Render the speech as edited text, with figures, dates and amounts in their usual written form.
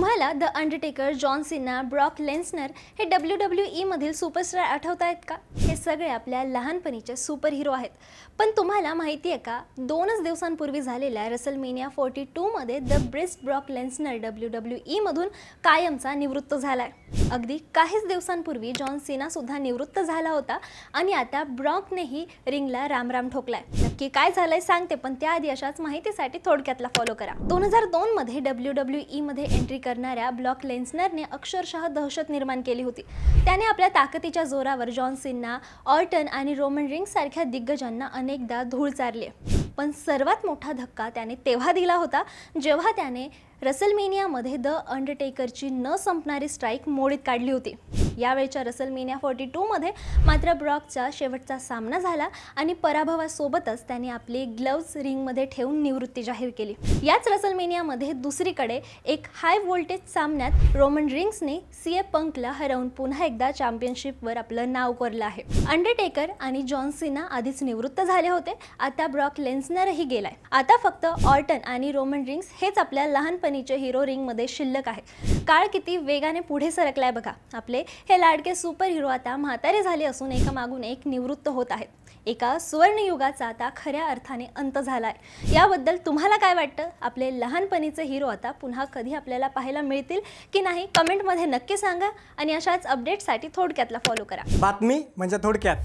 तुम्हाला the Undertaker, John Cena, Brock Lesnar हे WWE मधील सुपरस्टार आठवत आहेत का? हे सगळे आपल्या लहानपणीचे सुपर हिरो आहेत. पण तुम्हाला माहिती आहे का, 2च दिवसांपूर्वी झालेल्या रेसलमेनिया 42 मध्ये द ब्रिस्ट ब्रॉक लेन्सनर WWE मधून कायमचा निवृत्त झालाय. अगदी काहीच दिवसांपूर्वी जॉन सीना सुद्धा निवृत्त झाला होता आणि आता ब्रॉकनेही रिंगला रामराम ठोकलाय. नक्की काय झालंय सांगते, पण त्याआधी अशाच माहितीसाठी थोडक्यातला फॉलो करा. 2002 मध्ये WWE मध्ये एंट्री करणाऱ्या ब्रॉक लेन्सनरने अक्षरशः दहशत निर्माण केली होती. त्याने आपल्या ताकदीच्या जोरावर जॉन सीना, ऑर्टन आणि रोमन रिंग्स सारख्या दिग्गजांना अनेकदा धूळ चारली. पण सर्वात मोठा धक्का त्याने तेव्हा दिला होता जेव्हा त्याने रेसलमेनियामध्ये द अंडरटेकरची न संपणारी स्ट्राईक मोडीत काढली होती. यावेळच्या रेसलमेनिया 42 मध्ये मात्र ब्रॉकचा शेवटचा सामना झाला आणि पराभवासोबतच त्याने आपली ग्लव्ज रिंगमध्ये ठेवून निवृत्ती जाहीर केली. याच रेसलमेनियामध्ये दुसरीकडे एक हाय व्होल्टेज सामन्यात रोमन रिंग्सने सीए पंकला हरवून पुन्हा एकदा चॅम्पियनशिपवर आपलं नाव कोरलं आहे. अंडरटेकर आणि जॉन सीना आधीच निवृत्त झाले होते, आता ब्रॉक लेन्सनरही गेलाय. आता फक्त ऑर्टन आणि रोमन रिंग्स हेच आपल्या लहानपणीचे हिरो रिंगमध्ये शिल्लक आहे. काळ किती वेगाने पुढे सरकलाय बघा. आपले हे लाडके सुपर हिरो आता म्हातारे झाले असून एकामागून एक निवृत्त होत आहेत. एका सुवर्णयुगाचा आता खऱ्या अर्थाने अंत झालाय. याबद्दल तुम्हाला काय वाटतं? आपले लहानपणीचे हिरो आता पुन्हा कधी आपल्याला पाहायला मिळतील की नाही, कमेंटमध्ये नक्की सांगा आणि अशाच अपडेटसाठी थोडक्यातला फॉलो करा. बातमी म्हणजे थोडक्यात.